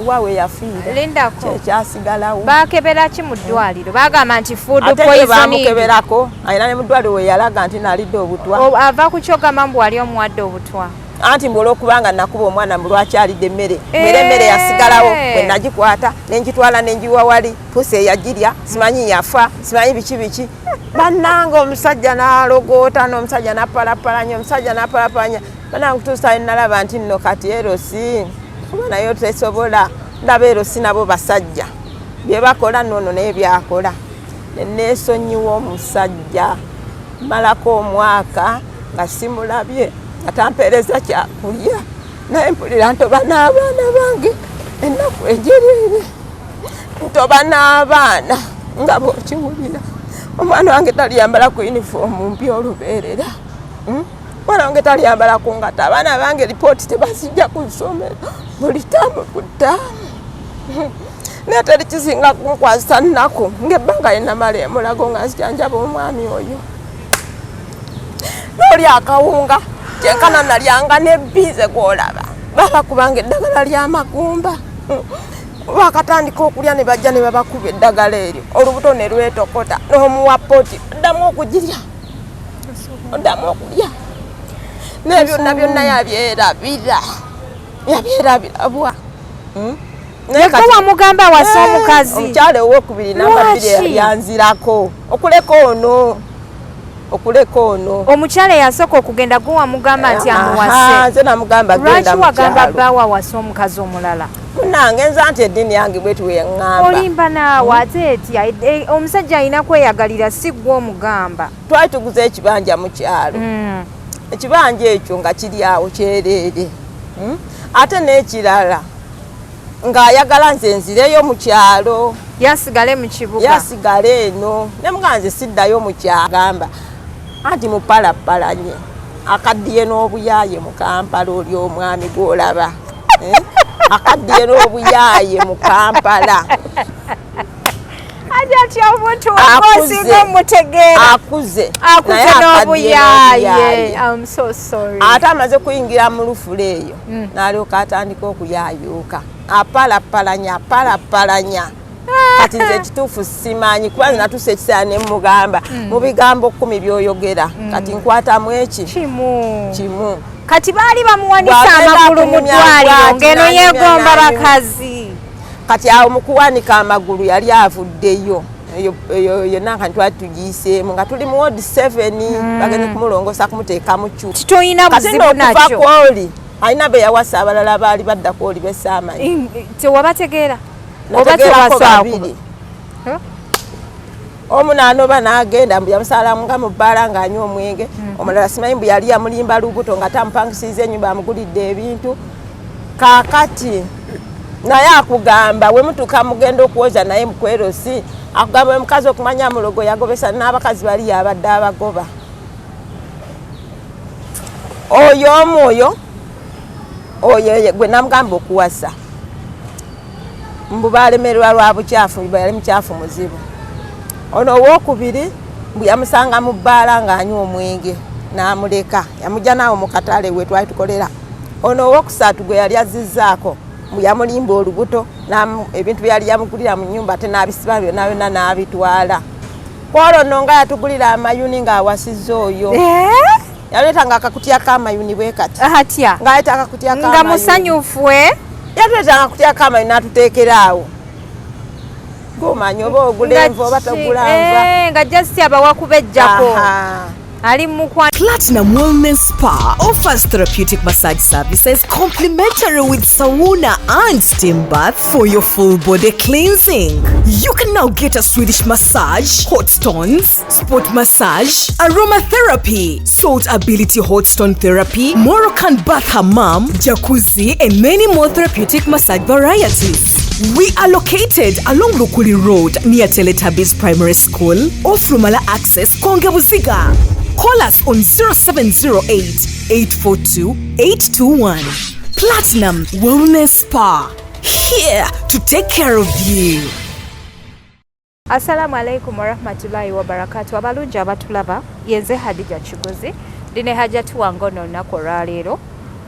Wawe yafiira. Lindako. Kyasigalawo. Bakebera ki mu ddwaliro? Bagamba nti food poisoning. Ate bamukeberako. Ayina ne mu ddwaliro we yalaga nti nalidde obutwa. Ava ku kyogamba mbu wali omuwadde obutwa. Anti mbula okubanga nakuba omwana mu lwaki alidde emmere. Emmere yasigalawo bwe nagikwata ne ngitwala ne ngiwa wali pusi eyagirya simanyi yafa simanyi biki. Bannanga omusajja n'alogoota n'omusajja n'apalapalanya omusajja n'apalapalanya. Bannanga kutuusa nalaba nti nno kati erosi. Nayo tesobola ndaba erosi nabo basajja. Bye bakola nnono naye byakola. Neesonyiwa omusajja. Malako omwaka nga simulabye. Atampereza kyakulya naye mpulira ntoba n'abaana bange ennaku egiriire ntoba n'abaana nga bw'okiwulira omwana wange taliyambala ku yunifoomu mpya olubeerera omwana wange taliyambala ku ngata abaana bange lipooti tebazijja ku ssomero buli ttaamu ku ttaamu naye teri kisinga kunkwasa nnaku ng'ebbanga linamala emulago nga nzijanjaba omwami oyo n'oli akawunga kyenkana nalyanga nebbiize gw'olaba baba kubanga eddagala ly'amagumba bakatandika okulya ne bajja ne babakuba eddagala eryo olubuto ne lwetokota n'omuwa poti oddamu okugirya oddamu okulya naye byonna yabyerabira bwa Neka wamugamba wasa omukazi omukyala owokubiri n'amabiri yanzirako okuleko ono omukyala yasooka okugenda gwe wamugamba nti amuwase nze namugamba genda lwaki wagamba bbawa wasa omukazi omulala munange nza nti eddiini yange bwetu weyaŋŋamba olimba naawe ate etya omusajja alina kweyagalira si gwe omugamba twali tuguza ekibanja mu kyalo ekibanja ekyo nga kiri awo kyereere ate n'ekirala ng'ayagala nze nzireyo mu kyalo yasigale mu kibuga yasigale eno ne mugaa nze siddayo mu kyagamba anti mupalapalanye akaddiye n'obuyaaye mu Kampala oli omwami gw'olaba akaddiye n'obuyaaye mu Kampala ajati omuntu osinga mutegeera akuze n'obuyaaye I'm so sorry ate amaze kuyingira mu lufula eyo n'alyoka atandika okuyaayuuka apalapalanya kati nze ekituufu simanyi kuba natuuse ekiseera ne mugamba mu bigambo 10 by'oyogera kati nkwatamu eki kimu kati baali bamuwanisa amagulu mu ddwaliro ng'eno yeegomba bakazi kati awo mu kuwanika amagulu yali avuddeyo yonna nka twali tugiyiseemu nga tuli mu wodi 7 bagenze kumulongosa kumuteeka mu ccu titoyina buzibu nakyo kwoli alina be yawasa abalala baali badda kwoli besaamanyi tewabategeera oba tewasaaku omu n'anoba n'agenda mbu yamusalamu nga mu bbaala ng'anywa omwenge omulala simanyi mbu yali yamulimba lubuto nga tamupangisiza ennyumba amugulidde ebintu kaakati naye akugamba we mutuuka mugenda okuwoza naye mukwerosi akugamba omukazi okumanya mulogo yagobesa n'abakazi bali yabadde abagoba oyo gwe namugamba okuwasa mbu balemererwa lwa bukyafu yali mukyafu muzibu ono owokubiri mbu yamusanga mu bbaala ng'anywa omwenge n'amuleka yamujja naawe mu katale we twali tukolera ono owokusatu gwe yali azizzaako mbu yamulimba olubuto ebintu byali yamugulira mu nnyumba ate n'abisiba byonna n'abitwala kwolwo nno nga yatugulira amayuni ng'awasizza oyo yaleetanga akakutya k'amayuni bwe kati atya ng'aleeta akakutya nga musanyufu yatuleetanga akakutya k'amayuni n'atuteekera awo g'omanyi oba ogula enva oba togula nva nga just abawakubejjako ali mukwa Platinum Wellness Spa offers therapeutic massage services complimentary with sauna and steam bath for your full body cleansing. You can now get a Swedish massage, hot stones, sport massage, aromatherapy, salt ability hot stone therapy, Moroccan bath hammam, jacuzzi, and many more therapeutic massage varieties. We are located along Lukuli Road near Teletubbies Primary School off Rumala Access, Kongebuziga. Call us on 0708 842 821. Platinum Wellness Spa, here to take care of you. Assalamu alaikum warahmatullahi wabarakatuh. Abalungi abatulaba yenze Hadija Kigozi ndine hajatu wange ono olunaku olwaleero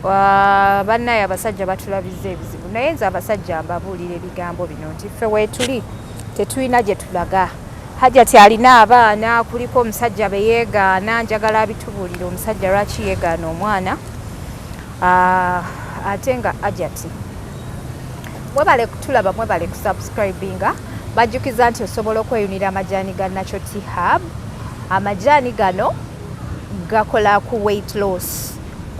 bannaye abasajja batulabiza ebizibu naye nze abasajja mbabuulira ebigambo bino nti ffe weetuli tetulina gye tulaga Hajjati alina abaana kuliko omusajja be yeegaana njagala abitubuulira omusajja lwaki yeegaana omwana ate nga Hajjati mwebale kutulaba mwebale kusubscribinga bajjukiza nti osobola okweyunira amajaani ga Natural Tea Hub amajaani gano gakola ku weight loss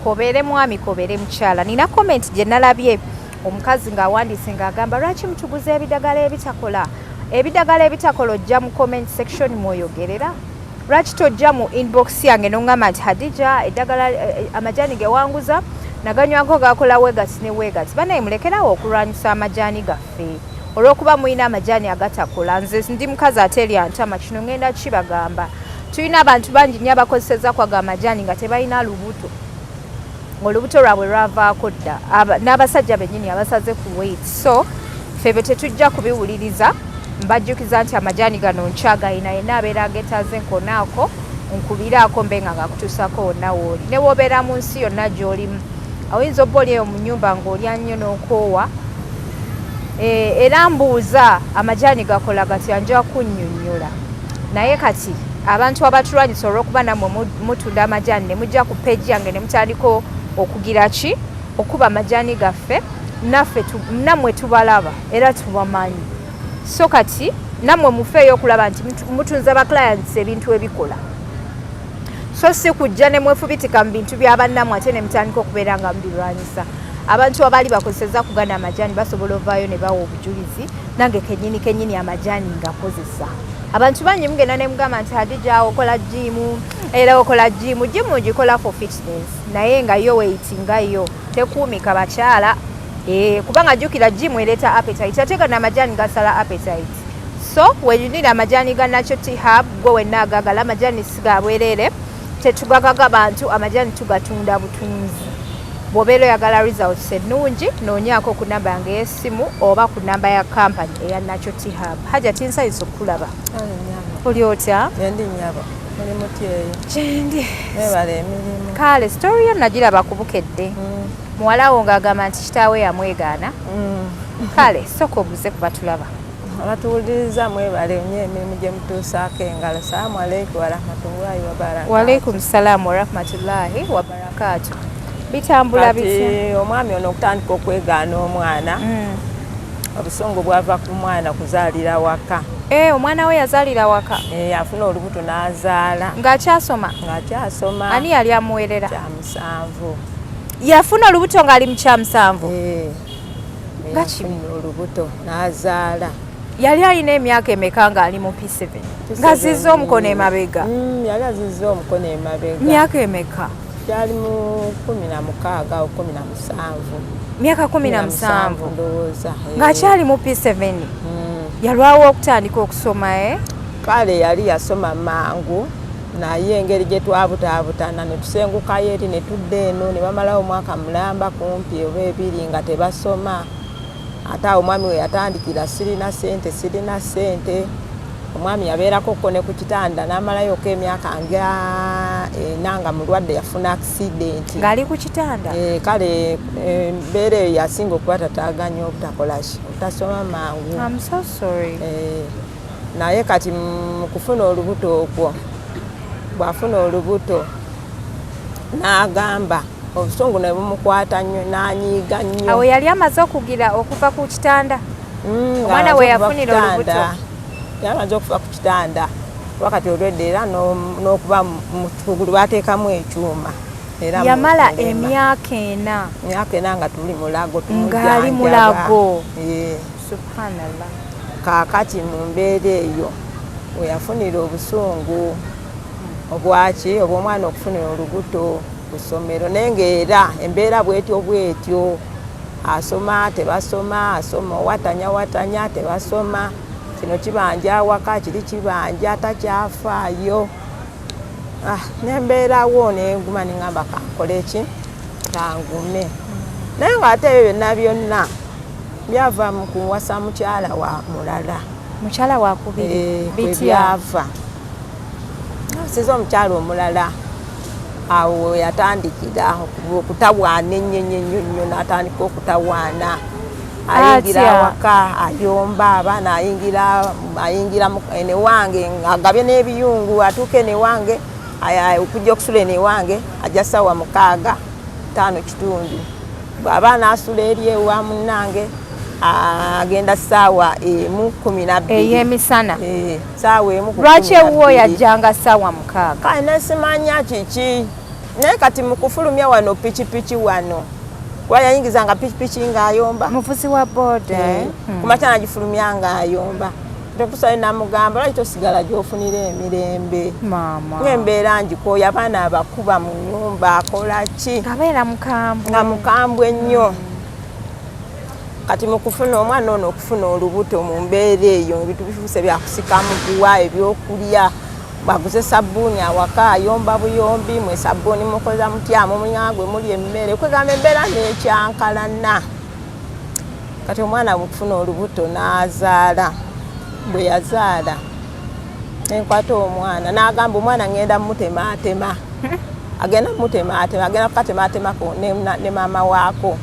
kobeere mwami kobeere mukyala nina comment gye nalabye omukazi ng'awandiise ng'agamba lwaki mutuguza ebidagala ebitakola ebidagala ebitakola ojja mu comment section mwoyogerera lwaki tojja mu inbox yange n'oŋŋamba nti Hadija eddagala amajaani ge wanguza naganywako gakola wegati ne wegati banaye mulekerawo okulwanyisa amajaani gaffe olw'okuba mulina amajaani agatakola nze ndi mukazi ate eryantama kino ŋŋenda kibagamba tulina abantu bangi nnyo abakozeseza kwaga amajaani nga tebalina lubuto olubuto lwabwe lwavaako dda n'abasajja bennyini abasaze ku weight so febe tetujja kubiwuliriza mbajjukiza nti amajaani gano nkyagayina yenna abeera agetaze nkonaako nkubiraako mbe nga gakutuusako wonna wooli ne wobeera mu nsi yonna gy'olimu oyinza obba oli eyo mu nnyumba ng'olya nnyo n'okoowa era mbuuza amajaani gakola gatya nja kunnyonnyola naye kati abantu abatulwanyisa olw'okuba nammwe mutunda amajaani ne mujja ku peegi yange ne mutandika okugira ki okuba amajaani gaffe nammwe tubalaba era tubamanyi so kati nammwe mufeeyo okulaba nti mutunza ba clients ebintu ebikola so si kujja ne mwefubitika mu bintu bya bannammwe ate ne mutandika okubeera nga mubirwanyisa abantu abaali bakozeseza kugana amajaani basobola ovaayo ne bawa obujulizi nange kennyini amajaani ngakozesa abantu bangi mugenda ne mugamba nti Hadija okola jimu era okola jimu gikola for fitness naye nga yo weightingayo tekuumika bakyala kubanga jjukira jimu ereeta appetite ate gano amajaani gasala appetite so weyunira amajaani ga Natural Tea Hub gwe wenna agagala amajaani siga bwereere tetugagaga bantu amajaani tugatunda butunzi bw'obeera oyagala results ennungi noonyaako ku namba yange y'essimu oba ku namba ya kampani eya Natural Tea Hub Hajjati nsanyusa okulaba oli otya ndi nnyabo oli mutyeyi kyendi nebala emirimu kale story yo nagiraba ku Bukedde muwala wo ng'agamba nti kitaawe yamwegaana kale sooka obuze ku batulaba abatuwuliriza mwebale nnyo emirimu gye mutuusaako engalo salaamu aleikum warahmatullahi wabarakatu waalaikum salaamu warahmatullahi wabarakatu bitambula kati omwami ono okutandika okwegaana omwana obusungu bwava ku mwana kuzaalira waka omwana we yazaalira waka afuna olubuto n'azaala ng'akyasoma ani yali amuwerera kyamusanvu yafuna olubuto ng'ali mu kyamusanvu yafuna olubuto n'azaala yali alina emyaka emeka ng'ali mu P7 ng'azizza omukono emabega yali azizza omukono emabega myaka emeka yali mu 16 o 17 myaka 17 ndowooza ng'akyali mu P7 yalwawo okutandika okusoma kale yali yasoma mangu naye engeri gye twabutaabutana ne tusengukayo eri ne tudda eno ne bamalawo omwaka mulamba kumpi oba ebiri nga tebasoma ate awo omwami we yatandikira sirina sente omwami yabeerako kko ne ku kitanda n'amalayoko emyaka nga nga mulwadde yafuna accident ng'ali ku kitanda kale embeera eyo yasinga okuba tataaganya obutakolaki obutasoma mangu I'm so sorry naye kati mu kufuna olubuto okwo bw'afuna olubuto n'agamba obusungu ne bumukwata nnyo n'anyiiga nnyo awo yali amaze okugira okuva ku kitanda omwana we yafunira olubuto yamaze okuva ku kitanda wakati olwedde era n'okuba mukugulu bateekamu ekyuma yamala emyaka ena nga tuli mulago ng'ali mulago subhanallah kaakati mu mbeera eyo we yafunira obusungu obwaki obw'omwana okufunira olubuto ku ssomero naye ng'era embeera bwetyo asoma tebasoma asoma watanya tebasoma kino kibanja awaka kiri kibanja takyafaayo nembeerawo neguma neŋŋamba kankole ki kangume naye ng'ate ebyo byonna byava mu kuwasa mukyala wa mulala mukyala wakubiri byebyava asiza omukyala omulala awo yatandikira okutawaana ennyo n'atandika okutawaana ayingira awaka ayomba abaana ayingira ene wange agabye n'ebiyungu atuuke ne wange okujja okusula ene wange ajja ssaawa 6 5 kitundu bw'abaana asula eri ewa munnange agenda ssaawa 1:12 ey'emisana ssaawa 1 lwaki ewuwo yajjanga ssaawa 6 kale nesimanya kiki naye kati mu kufulumya wano pikipiki wano kuba yayingizanga pikipiki ng'ayomba muvuzi wa booda kumakya nagifulumya ng'ayomba tekusale namugamba lwaki tosigala gy'ofunira emirembe ng'embeera ngikooya abaana abakuba mu nnyumba akola ki nga mukambwe ennyo kati mu kufuna omwana ono okufuna olubuto mu mbeera eyo ebintu bifuuse byakusika muguwa ebyokulya baguze sabbuuni awaka ayomba buyombi mwe sabbuuni mukoza mutya munyagwe muli emmere kwegamba embeera n'ekyankalana kati omwana bukufuna olubuto n'azaala bwe yazaala nenkwata omwana n'agamba omwana ngenda mutemaatema agenda mutemaatema agenda kukatematemako ne maama waako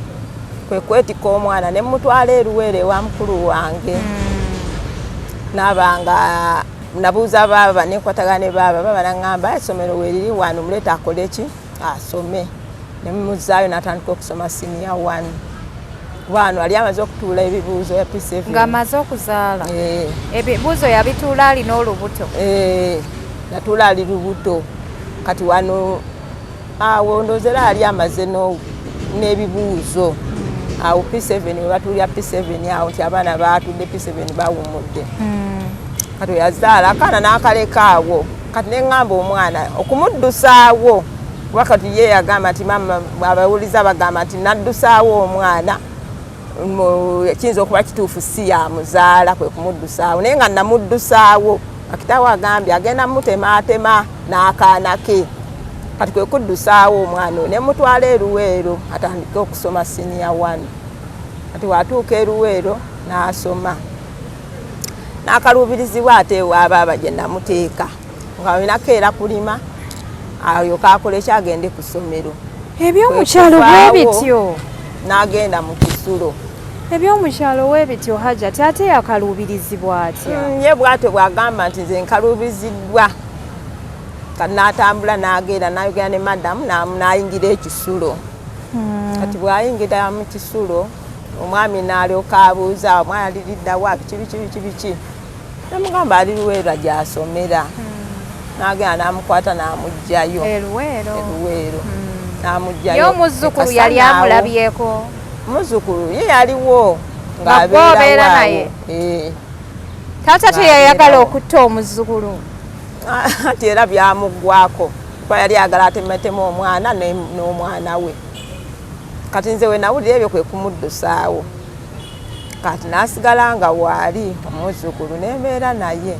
kwe kwetika omwana ne mutwala eruwere ewa mukulu wange nabanga nabuuza baaba nenkwatagana ne baaba naŋŋamba essomero weeriri wano muleeta akole ki asome ne mumuzaayo n'atandika okusoma siniya 1 wano ali amaze okutuula ebibuuzo ya P7 ng'amaze okuzaala ebibuuzo yabituula alina olubuto yatuula ali lubuto kati wano awo ndowooza era ali amaze n'ebibuuzo awo P7 we batuulya P7 awo nti abaana baatudde P7 bawummudde kati yazaala akaana n'akaleka awo kati neŋŋamba omwana okumuddusaawo kuba kati ye yagamba nti mama abawuliza bagamba nti naddusaawo omwana kiyinza okuba kituufu si yamuzaala kwe kumuddusaawo naye nga namuddusaawo akitawo agambye agenda mutemaatema n'akaana ke kati kwe kuddusaawo omwana ne mutwala eruweero atandike okusoma siniya 1 kati watuuka eruweero n'asoma n'akaluubirizibwa ate ewaaba gye namuteeka nga olinako era kulima ayo kakola ekyagende ku ssomero ebyomukyalo bwe bityo n'agenda mu kisulo ebyomukyalo we bityo hajja ate yakaluubirizibwa atya ye bwatyo bwagamba nti nze nkaluubiziddwa kati n'atambula n'agenda n'ayogera ne madamu n'ayingira ekisulo kati bw'ayingira mu kisulo omwami n'alyoka abuuza omwana liriddawa biki namugamba ali luweero gy'asomera n'agenda n'amukwata n'amugjayo eruweero n'amugjayo ye omuzzukulu yali amulabyeko muzzukulu ye yaliwo ng'abeera naye taata teyayagala okutta omuzzukulu ati era byamuggwako kuba yali agala atemetemu omwana n'omwana we kati nze we nawulira ebyo kwe kumuddusaawo kati n'asigala nga waali omuzzukulu n'embeera naye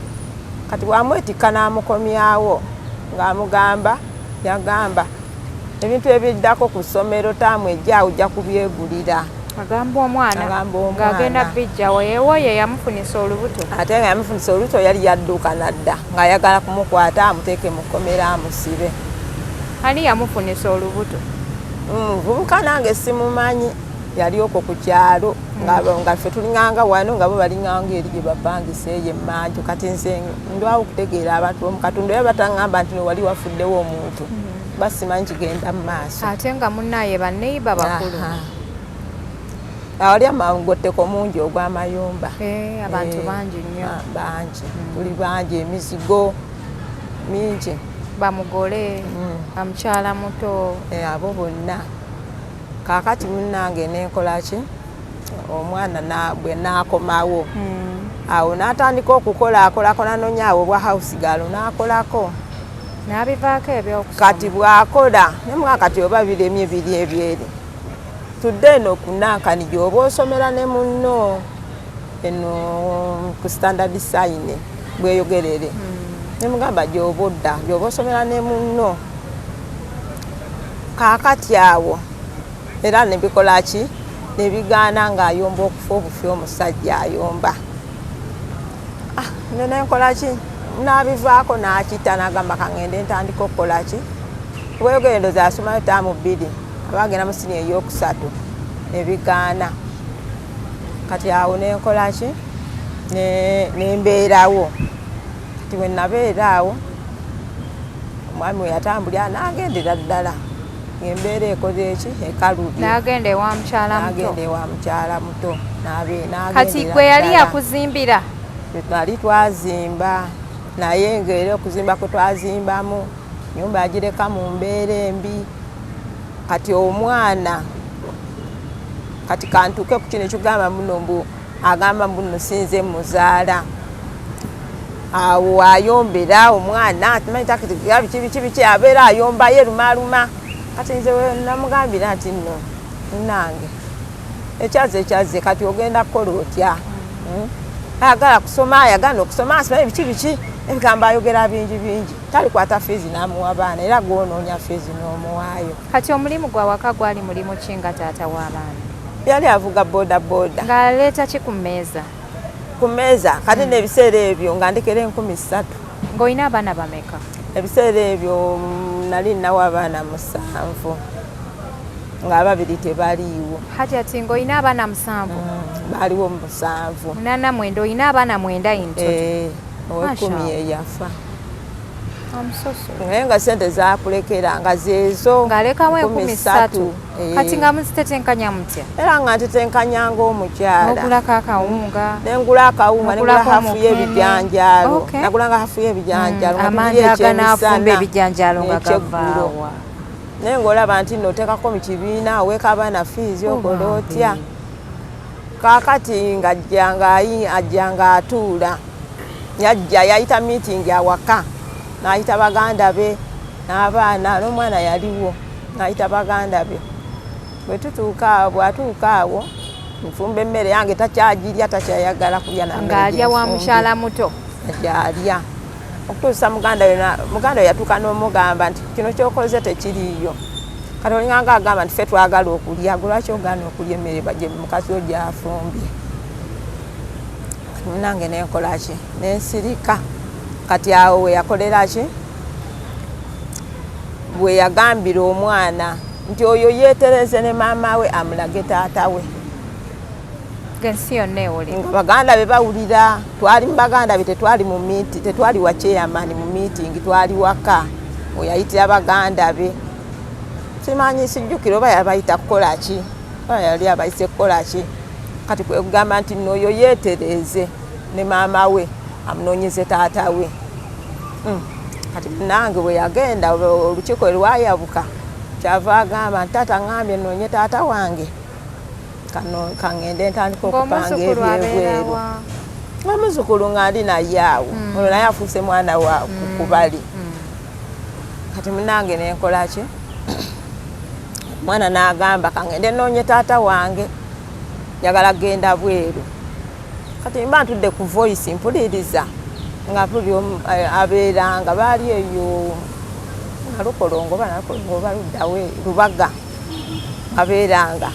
kati wamwetikka n'amukomyawo ng'amugamba yagamba ebintu ebiddako ku ssomero taamu ejja ojja kubyegulira agamba omwana ng'agenda bijjawo yeewo ye yamufunisa olubuto ate nga yamufunisa olubuto yali yadduuka nadda ng'ayagala kumukwata amuteeke mu kkomera amusibe ani yamufunisa olubuto vubuka nange simumanyi yali okwo ku kyalo nga ffe tulinganga wano nga bo balinganga eri gye bapangisa eyo emmanju kati nze ndwawo okutegeera abantu omukatundu era bataŋŋamba nti wali wafuddewo omuntu basimanyi kigenda mu maaso ate nga munnaye baneiba bakulu awali amagotteko mungi ogw'amayumba abantu bangi nnyo bangi tuli bangi emizigo mingi bamugole bamukyala muto abo bonna kaakati munnange nenkolaki omwana bwe naakomawo awo n'atandika okukola akolako nanonyaawo obwa house girl n'akolako n'abivaako ebyokusoma kati bw'akola nemwa kati oba biremye biri ebyeri tudde eno kunankani gy'oba osomera ne munno eno ku standard sign bweyogerere nemugamba gy'oba odda gy'oba osomera ne munno kaakati awo era nebikola ki nebigaana ng'ayomba okufa obufi omusajja ayomba nenenkola ki n'abivaako n'akita n'agamba kangende ntandika okukola ki bwegendo zasomayo taamu 2 abagenda mu siniya eyokusatu ebigaana kati awo nenkolaki nembeerawo kati bwe nabeeraawo omwami we yatambulira n'agendera ddala embeera ekoze eki ekaludde n'agenda ewa mukyala muto kati gwe yali yakuzimbira twali twazimba naye ng'era okuzimba kwe twazimbamu nyumba yagireka mu mbeera embi kati omwana kati kantuke ku kino ekigamba muno mbu agamba muno sinze muzaala awo ayombera omwana biki abeera ayomba ye lumaluma kati nze namugambira nti nno nange ekyaze kati ogenda kukola otya ayagala kusoma ayagala okusoma asimanyi biki ebigambo ayogera bingi talikwata feezi n'amuwa abaana era gwonoonya feezi n'omuwaayo. Kati omulimu gwa waka gwali mulimu ki nga taata w'abaana? Yali avuga boda ng'aleeta ki ku mmeeza? Ku mmeeza kati n'ebiseera ebyo nga ndekera 13. Ng'olina abaana bameka? Ebiseera ebyo nali nnawo abaana 7 nga 2 tebaliiwo. Hati ati ng'olina abaana 7? Baaliwo 7. 89 olina abaana 9 into? Ow'ekumi eyafa. Amusoso. Naye nga sente zakulekera nga zeezo. Ng'alekamu 13. Kati nga muzitetenkanya mutya? Era nga ntetenkanya ng'omukyala. N'ogulako akawunga. Nengula akawunga, nengula hafu y'ebijanjaalo. Nagulanga hafu y'ebijanjaalo. Amanda aganaafumba ebijanjaalo nga gavaawa. Naye ng'olaba nti nno oteekako mu kibiina oweeka abaana fiizi okola otya. Kaakati ng'ajjanga atuula. Yajja yayita meeting awaka n'ayita baganda be n'abaana n'omwana yaliwo n'ayita baganda be bw'atuuka awo nfumba emmere yange takyagirya takyayagala kulya ng'alya wa mukyala muto agyalya okutuusa muganda we yatuuka n'omugamba nti kino kyokoze tekiriiyo kati olinganga agamba nti ffe twagala okulya lwaki ogaana okulya emmere bagye mukazi wo gyafumbye. Nange nenkola ki nensirika kati awo we yakolera ki bwe yagambira omwana nti oyo yeetereze ne maama we amulage taata we. Gensi yonna ewulira nga baganda be bawulira twali mu baganda be tetwali mu meeting tetwali wa chairman mu meeting twali waka we yayitira baganda be simanyi sijjukira oba yabayita kukola ki oba yali abayise kukola ki kati kwe kugamba nti n'oyo yeetereze ne maama we amunoonyeze taata we. Kati nange bwe yagenda olukiiko lwayabuka kyava agamba nti taata ngambye nnoonye taata wange kaŋŋende ntandika okupanga ebyebweru. Omuzukulu nga ndi naye awo ono naye afuuse mwana wa kubali. Kati munange nenkola ki mwana n'agamba kaŋŋende nnoonye taata wange njagala genda bweru. Kati mba ntudde ku voice mpuliriza nga tuli abeera nga baali eyo nalukolongo baluddawe Lubaga abeeranga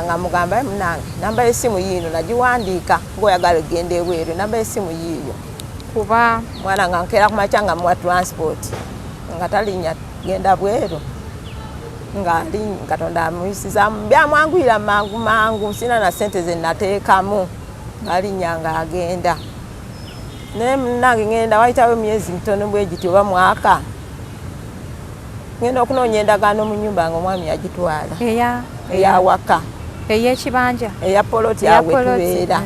nga mugamba munange namba y'essimu yiino nagiwandiika ng'oyagala egenda ebweru namba y'essimu yiiyo kuba mwana nga nkeera ku makya nga muwa transport nga talinnya genda bweru ngali Katonda amuyisiza byamwanguyira mangu sina na sente ze nateekamu ngalinnya nga agenda naye munange ngenda wayitawo emyezi mitono bwe giti oba mwaka ngenda okunoonya endagaano mu nnyumba nga omwami yagitwala eyawaka ey'ekibanja eya poloti awe tubeera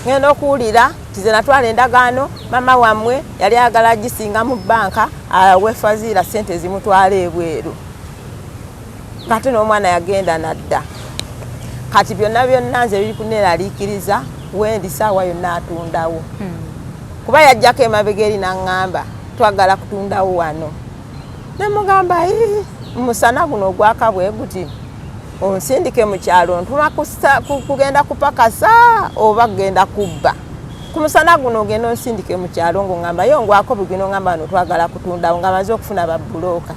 ngenda okuwulira tize natwala endagaano mama wammwe yali ayagala agisinga mu bbanka awe Fazila sente zimutwala ebweru. Kati n'omwana yagenda nadda kati byonna nze biri kuneeraliikiriza wendi saawa yonna atundawo kuba yajjako emabega eri n'aŋŋamba twagala kutundawo wano nemugamba musana guno ogwaka bwe guti onsindike mu kyalo ntuma kugenda kupakasa oba kugenda kubba ku musana guno ogenda onsindike mu kyalo ng'oŋŋamba yo ngwako bugino ŋŋamba wano twagala kutundawo nga maze okufuna babbulooka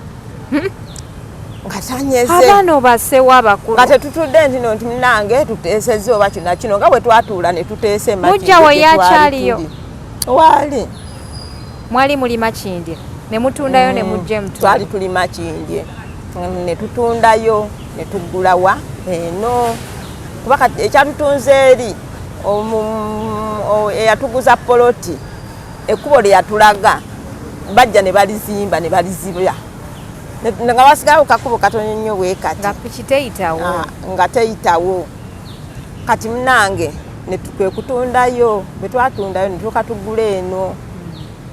abaana obasewo abakulu nga tetutudde nti no nti munange tuteesezza oba kino nga bwe twatuula ne tuteese mujja we yakyaliyo waali mwali mulima kindi ne mutundayo ne mujja emutunda twali tulima Kindye ne tutundayo ne tuggulawa eno kuba kati ekyatutunze eri eyatuguza poloti ekkubo lyeyatulaga bajja ne balizimba ne balizibya nga wasigawo kakubo katono nnyo bwe kati nga piki teyitawo nga teyitawo kati munange kwe kutundayo bwe twatundayo ne tuuka tuggula eno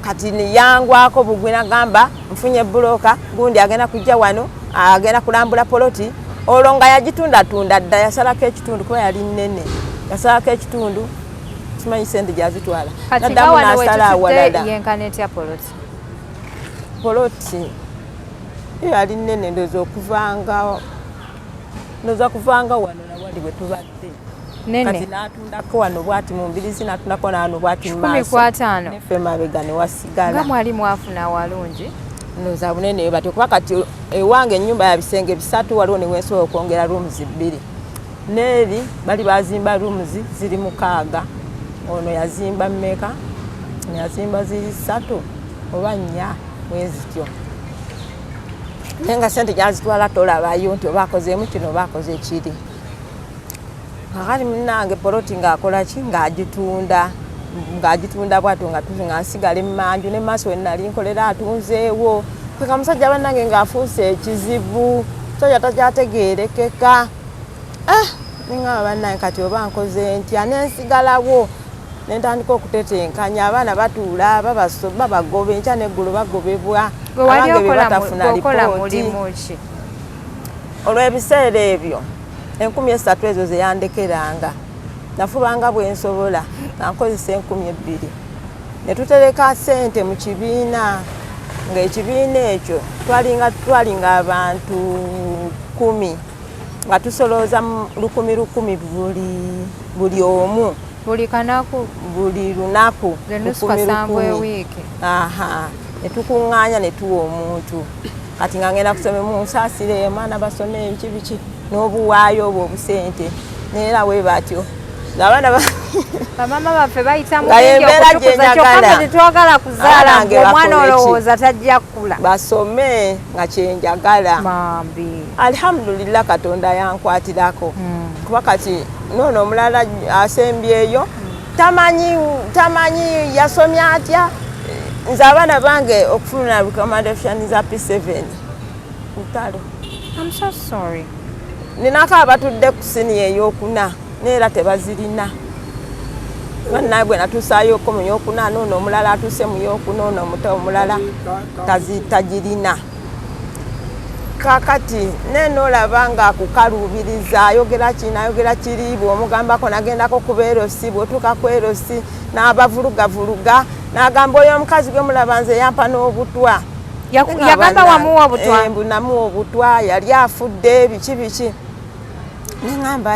kati niyangwako bugwi nagamba nfunye buloka gundi agenda kujja wano agenda kulambula poloti olwo nga yagitundatunda dda yasalako ekitundu kuba yali nnene yasalako ekitundu simanyi sente gyazitwala naddamu nasala awalala yenkaneti ya poloti yali nnene ndoza kuvanga wano nawali bwe tubadde kati natundako wano bwati mu mbirizi natundako nano bwati mu maaso neffe mabega ne wasigala nga mwali mwafuna walungi ndoza bunene batyo kuba kati ewange ennyumba ya bisenge 3 waliwo newensobola okwongera rooms 2 neeri bali bazimba rooms ziri 6 ono yazimba mmeka yazimba ziri 3 oba 4 mwezityo nenga sente gyazitwala tolabayo nti obakozeemu kino obakoze ekiri kakati munange poloti ng'akola ki ng'agitunda bwatyo nga nsigala emmanju ne maaso wenali nkolera atunzeewo kweka musajja bannange ng'afuuse ekizibu musajja takyategeerekeka nengamba bannange kati oba nkoze ntya nensigalawo nentandika okutetenkanya abaana batuula babagoba enkya neggulu bagobebwa abange be batafuna lipooti olw'ebiseera ebyo 13,000 ezo zeyandekeranga nafubanga bwensobola nankozesa 2,000 ne tutereka sente mu kibiina ng'ekibiina ekyo twalinga abantu 10 nga tusolooza 1,000 buli omu buli lunaku ne tukuŋŋaanya ne tuwa omuntu kati nga ngenda kusome munsaasire mwana basome ebiki biki n'obuwaayo obwo obusente neera bwe batyo ng'abaana bamama baffe bayita mukutukuza kyokka tetwagala kuzaala ng'omwana olowooza tajja kukula basome nga kyenjagala mambi alhamdulillah katonda yankwatirako kuba kati noono omulala asembyeyo tamanyi yasomye atya nze abaana bange okufuna recommendation za P7 mutalo I'm so sorry ninako abatudde ku siniya ey'okuna neera tebazirina bannaye bwe natuusaayoko mu y'okuna noono omulala atuuse mu y'okuna ono omuto omulala tagirina kakati nenoolaba nga akukaluubiriza ayogera kino ayogera kiri bw'omugambako nagendako ku beerosi bw'otuuka ku erosi n'abavulugavuluga n'agamba oyo omukazi gwe mulaba nze yampa n'obutwa yagamba wamuwa obutwa namuwa obutwa yali afudde biki biki neŋŋamba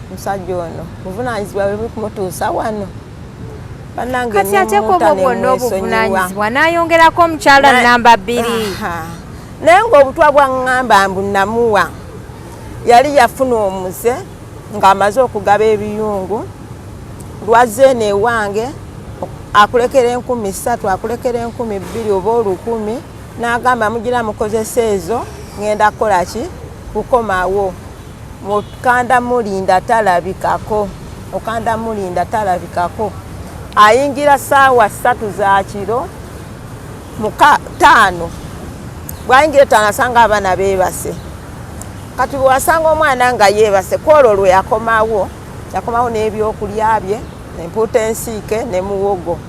musajja ono buvunaanyizibwa bwe bukumutuusa wano bannange kati ateeka obwo bwonna obuvunaanyizibwa n'ayongerako omukyala namba 2 naye ng'obutwa bwaŋŋamba mbu namuwa yali yafuna omuze ng'amaze okugaba ebiyungu lwazze neewange akulekera 3,000 akulekera 2,000 oba 1,000 n'agamba mugira mukozesa ezo ngenda kukola ki kukomawo mukanda mulinda talabikako okanda mulinda talabikako ayingira ssaawa 3 za kiro mu 5 bwayingira 5 asanga abaana beebase kati bwasanga omwana nga yeebase kwolwo lwe yakomawo n'ebyokulya bye nempuuta ensiike ne muwogo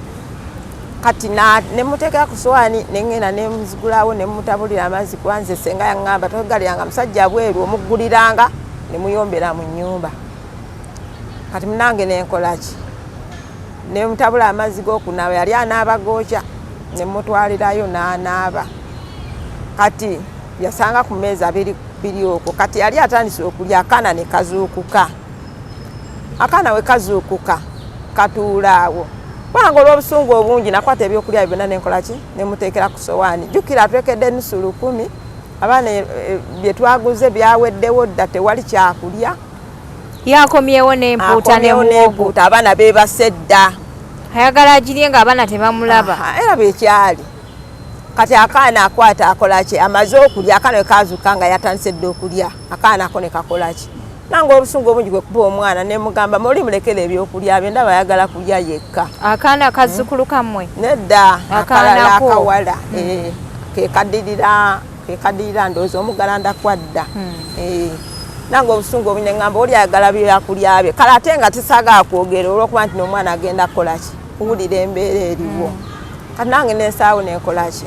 kati nemuteekera ku sowaani nengenda nemuzigulawo nemutabulira amazzi kuba nze senga yaŋŋamba togaliranga musajja bweru omugguliranga nemuyombera mu nnyumba kati munange nenkola ki nemutabula amazzi g'okunaaba yali anaaba gookya nemutwalirayo n'anaaba kati yasanga ku mmeeza biri okwo kati yali atandise okulya akaana ne kazuukuka akaana we kazuukuka katuula awo kubanga olw'obusungu obungi nakwata ebyokulya byonna nenkola ki nemuteekera ku sowaani jjukira atulekedde ennusu 10 abaana bye twaguze byaweddewo dda tewali kyakulya yakomyewo n'empuuta n'emuwogo abaana beebase dda ayagala agirye ng'abaana tebamulaba era bekyali kati akaana akwata akolaki amaze okulya akaana kazuka nga yatandise dde okulya akaana ako ne kakolaki nange olusungu obungi gwe kuba omwana ne mugamba muli mulekera ebyokulya bye ndaba ayagala kulya yekka akaana kazzukulu kammwe nedda akalala akawala kekaddirira ndowooza omugalanda kwadda nange obusungu obungi neŋŋamba oli ayagala byakulya bye kale ate nga tisaagala kwogera olw'okuba nti n'omwana agenda kukolaki kuwulira embeera eriwo kati nange nensaawo nenkolaki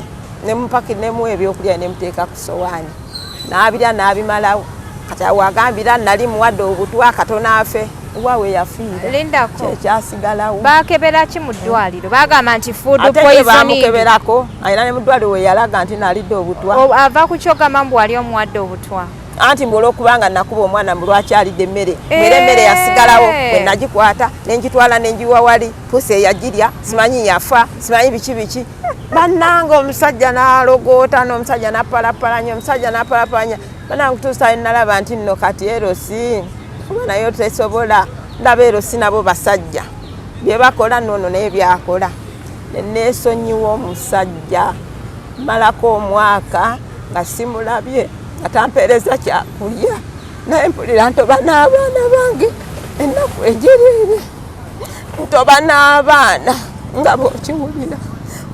nemuwa ebyokulya nemuteeka ku sowaani n'abirya n'abimalawo kati awagambira nali muwadde obutwa katono afe waawe yafiira lindako kyekyasigalawo bakebera ki mu ddwaliro bagamba nti food ate poisoning bamukeberako ayina ne mu ddwaliro we yalaga nti nalidde obutwa ava ku kyogamba mbu wali omuwadde obutwa anti olw'okubanga nakuba omwana mu lwaki alidde emmere emmere yasigalawo bwe nagikwata nenjitwala nenjiwa wali pusi eyagirya simanyi yafa simanyi biki bannange omusajja n'alogoota n'omusajja napalapalanya omusajja napalapalanya bannange kutuusa nalaba nti nno kati erosi kuba nayo tesobola ndaba erosi nabo basajja bye bakola nnono naye byakola neneesonyiwa omusajja malako omwaka nga simulabye atampeereza kyakulya naye mpulira ntoba n'abaana bange ennaku enjereere ntoba n'abaana nga bw'okiwulira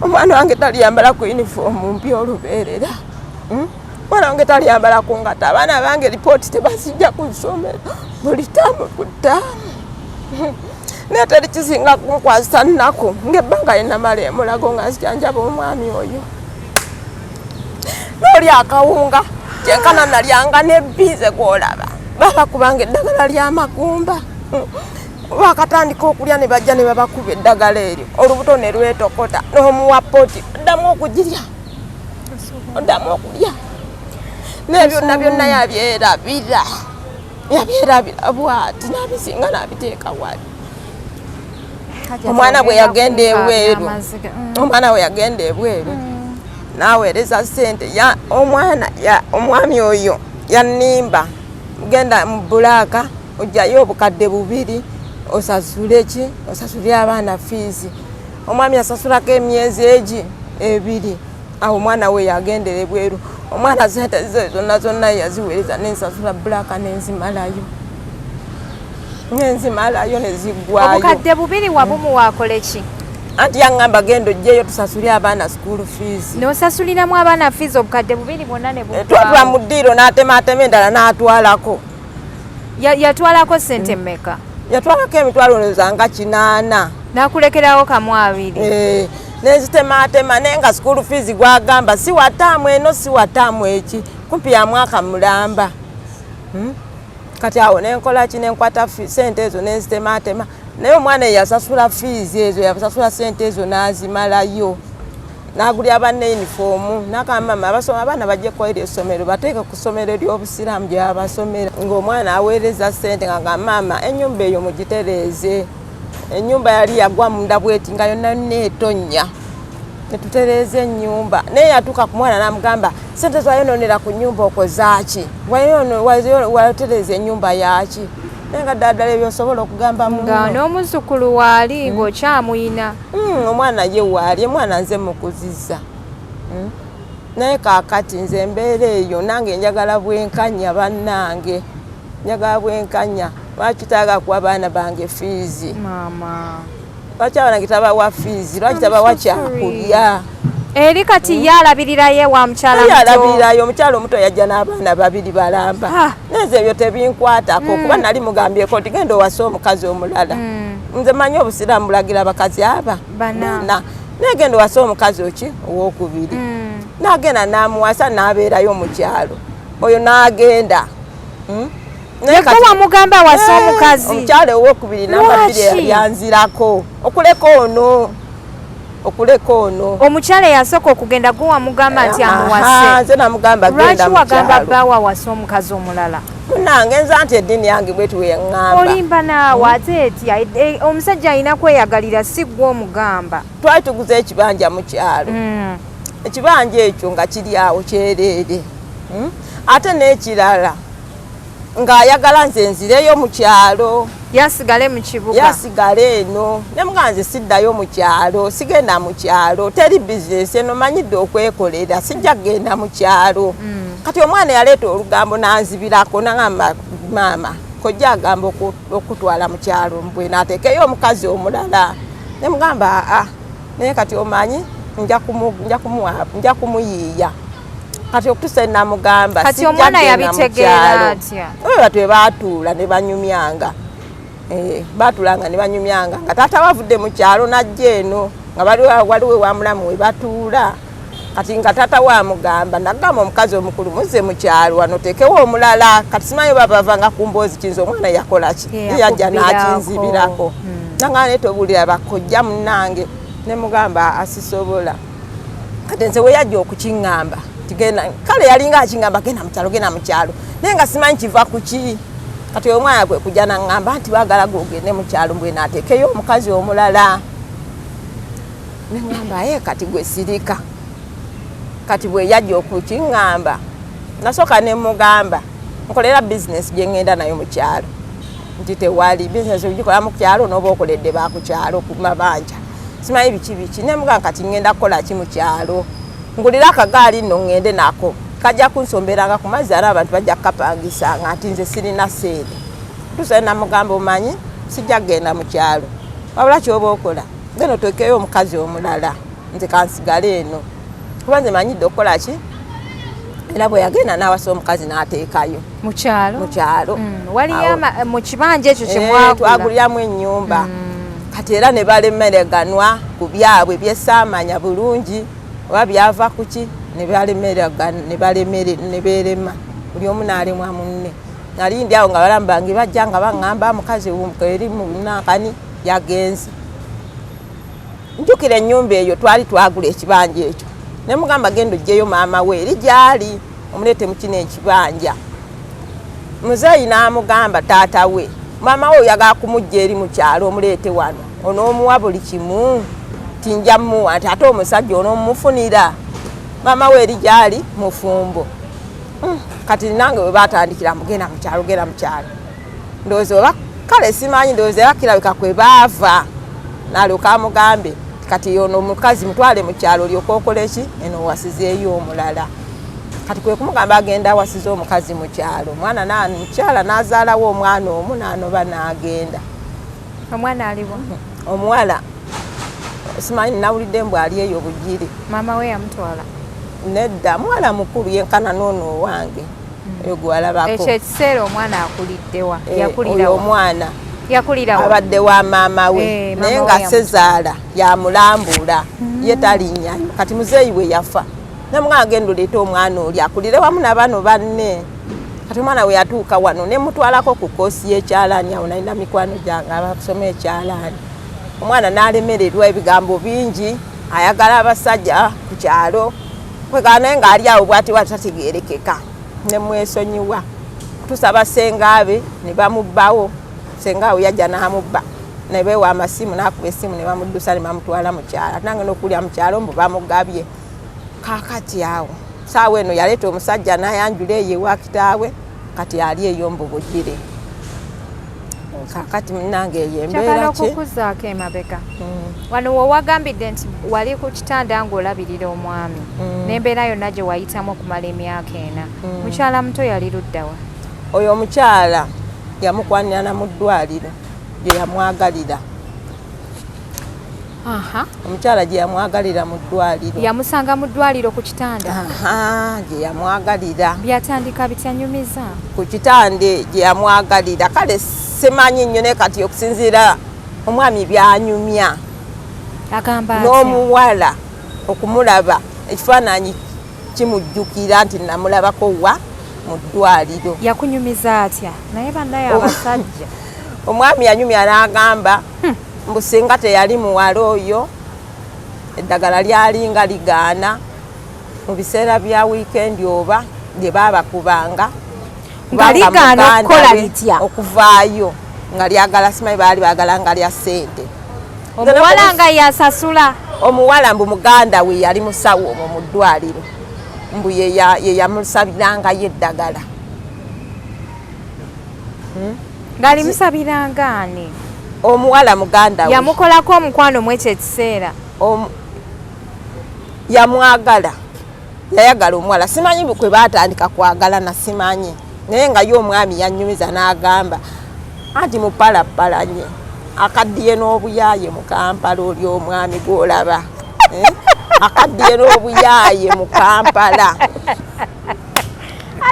omwana wange taliyambala ku yunifoomu mpya olubeerera omwana wange taliyambala ku ngata abaana bange lipooti tebazijja ku nsomero buli taamu ku taamu naye teri kisinga kunkwasa nnaku ng'ebbanga linamala emulago nga nzijanjaba omwami oyo n'oli akawunga kyenkana nalyanga nebbize gw'olaba babakubanga eddagala ly'amagumba bakatandika okulya ne bajja ne babakuba eddagala eryo olubuto ne lwetokota n'omuwa poti oddamu okugirya oddamu okulya naye byonna byonna yabyerabira bwati n'abisinga n'abiteeka wali omwana bwe yagenda ebweru naweereza ssente omwami oyo yanimba genda mu bulaaka ojjayo obukadde 2 osasule ki osasule abaana fiizi omwami asasulako emyezi 2 awo omwana we yagendera ebweru omwana ssente ze zonna yaziweereza nensasula bulaaka nenzimalayo nezigwayo obukadde 2 wabumu wakole ki anti yaŋŋamba genda ojjeyo tusasule abaana school fees n'osasuliramu abaana fees obukadde 2 bwonna ne twatula mu ddiiro n'atematema endala n'atwalako yatwalako ssente mmeka yatwalako emitwalo nozanga 8 n'akulekerawo kamu 2 nenzitematema naye nga school fees gwagamba si wataamu eno si wataamu eki kumpi ya mwaka mulamba kati awo nenkola ki nenkwata ssente ezo nenzitematema naye omwana yasasula fees ezo yasasula ssente ezo n'azimalayo n'agulya abanne yunifoomu n'agamba mama abaana bajje kukoera essomero bateeke ku ssomero ly'obusiraamu gy'abasomera ng'omwana aweereza ssente nga maama ennyumba eyo mugitereeze ennyumba yali yagwa munda bweti nga yonna neetonnya netutereeza ennyumba naye yatuuka ku mwana n'amugamba ssente zwayononera ku nnyumba okozaaki wayotereza ennyumba yaki naye nga ddala ebyosobola okugamba nga n'omuzzukulu waali ng'okyamuyina omwana ye waali omwana nze mukuziza naye kaakati nze embeera eyo nange njagala bwenkanya bannange njagala bwenkanya lwaki taaga kuwa baana bange fiizi maama lwaki abaana gitabawa fiizi lwaki tabawa kyakulya eri kati yalabirirayo wa mukyala muto yalabirirayo omukyala omuto yajja n'abaana 2 balamba neze ebyo tebinkwatako kuba nali mugambyeko nti genda owasa omukazi omulala nze manyi obusiraamu bulagira abakazi aba bana naye genda owasa omukazi oki owokubiri n'agenda n'amuwasa n'abeerayo mu kyalo oyo n'agenda yekuwa mugamba awasa omukazi omukyala owokubiri namba 2 yanzirako okuleka ono omukyala yasooka okugenda gwe wamugamba nti amuwase nze namugamba genda lwaki wagamba bbawa awasa omukazi omulala munange nza nti eddiini yange bwetu weyaŋŋamba olimba naawe ate etya omusajja alina kweyagalira si gwe omugamba twali tuguza ekibanja mu kyalo ekibanja ekyo nga kiri awo kyereere ate n'ekirala ng'ayagala nze nzireyo mu kyalo yasigale mu kibuga yasigale eno ne muganze siddayo mu kyalo sigenda mu kyalo teri bizinesi eno manyidde okwekolera sijja kgenda mu kyalo kati omwana yaleeta olugambo nanzibirako nagamba maama kojja agamba okutwala mu kyalo mbwe naateekeyo omukazi omulala ne mugamba aa naye kati omanyi nja kumuyiiya kati okutusa namugamba kati omwana yabitegeera atya oyo batwe baatuula ne banyumyanga baatulanga ne banyumyanga nga taata bavudde mu kyalo najja eno nga waliwo wamulamu we batuula kati nga taata wamugamba nagamba omukazi omukulu muze mu kyalo wano tekewo omulala kati simanyi babavanga ku mboozi kinza omwana yakola ki yajja n'akinzibirako nanga netobulira bakojja munnange ne mugamba asisobola kati nze we yajja okukiŋŋamba kale yalinga akingamba genda mu kyalo naye nga simanyi kiva ku ki kati omwana gwe kujja naŋŋamba nti baagala gogende mu kyalo mbwe naateekeyo omukazi omulala ne ŋŋamba ye kati gwe sirika kati bwe yajja okukiŋŋamba nasooka ne mugamba nkolera bizinesi gye ŋŋenda nayo mu kyalo nti tewali bizinesi ogikola mu kyalo n'oba okoledde baku kyalo ku mabanja simanyi biki ne mugamba kati ŋŋenda kukola ki mu kyalo ngulira akagaali nno ŋŋende nako kajja kunsomberanga ku mazzi ara abantu bajja kukapangisanga nti nze sirina sente tusa namugamba omanyi sijja kgenda mu kyalo wabula kyoba okola geno oteekeyo omukazi omulala nze kansigale eno kuba nze manyidde okukola ki era bwe yagenda n'awasa omukazi n'ateekayo mu kyalo waliyo mu kibanja ekyo twaguliramu ennyumba kati era ne balemereganwa ku byabwe byesaamanya bulungi oba byava ku ki ne beerema buli omu n'alemwa munne nali ndi awo nga balamu bange bajja nga baŋŋamba mukazi eri munankani yagenze njukira ennyumba eyo twali twagula ekibanja ekyo ne mugamba genda oggyeyo maama we eri gyali omuleete mu kino ekibanja muzeeyi n'amugamba taata we maama we oyagala kumujja eri mu kyalo omuleete wano onoomuwa buli kimu tinja muwa nti ate omusajja onoomumufunira maama we eri gyali mufumbo kati nange we batandikira mugenda mu kyalo ndowooza oba kale simanyi ndowooza era kirabika kwe baava nalyoka amugambe kati ono omukazi mutwale mu kyalo olyoka okole ki eno owasizeeyo omulala kati kwe kumugamba agenda awasize omukazi mu kyalo omwana mukyala n'azaalawo omwana omu n'anoba n'agenda omwana aliwo omuwala simanyi nawulidde mbw ali eyo bugiri maama we yamutwala nedda muwala mukulu yenkana noono owange eyo gwalabako ekyo ekiseera omwana akuliddewa oyo omwana yakulirawa abadde wa maama we naye nga sezaala yamulambula ye talinnyayo kati muzeeyi we yafa namugamba genda oleete omwana oli akulire wamu nabano banne kati omwana we yatuuka wano ne mutwalako ku koosi y'ekyalaani awo nalina mikwano gyange abakusoma ekyalaani omwana n'alemererwa ebigambo bingi ayagala abasajja ku kyalo kwegala naye ng'ali awo bwati tategeerekeka ne mwesonyiwa tusaba sengaabe ne bamubbawo sengaawe yajja n'amubba ne beewa amasimu n'akuba essimu ne bamuddusa ne bamutwala mu kyalo nange n'okulya mu kyalo mbu bamugabye kaakati awo saawa eno yaleeta omusajja n'ayanjula eyo ewa kitaawe kati ali eyo mbu bugire kaakati munange eyo embeera ki okukuzaako emabega wano wewagambidde nti wali ku kitanda ng'olabirira omwami n'embeera yonna gye wayitamu okumala emyaka 4 mukyala muto yali luddawa oyo omukyala yamukwanirana mu ddwaliro gye yamwagalira omukyala gye yamwagalira mu ddwaliro yamusanga mu ddwaliro ku kitanda gye yamwagalira byatandika bityanyumiza ku kitande gye yamwagalira kale simanyi nnyo ne kati okusinziira omwami byanyumya agamba n'omuwala okumulaba ekifaananyi kimujjukira nti namulabako wa mu ddwaliro yakunyumiza atya naye bannaye abasajja omwami yanyumya n'agamba mbu singa teyali muwala oyo eddagala lyalinga ligaana mu biseera bya wiikendi oba gye baabakubanga nga ligaana okukola litya okuvaayo nga lyagala simanyi baali baagala nga lya ssente omuwala nga yasasula omuwala mbu muganda we yali musawo omwo mu ddwaliro mbu ye yamusabirangayo eddagala ngali musabiranga ani omuwala muganda we yamukolako omukwano mwekyo ekiseera yamwagala yayagala omuwala simanyi bwe baatandika kwagala na simanyi naye nga yo omwami yanyumiza n'agamba anti mupalapalanye akaddiye n'obuyaaye mu Kampala oli omwami gw'olaba akaddiye n'obuyaaye mu Kampala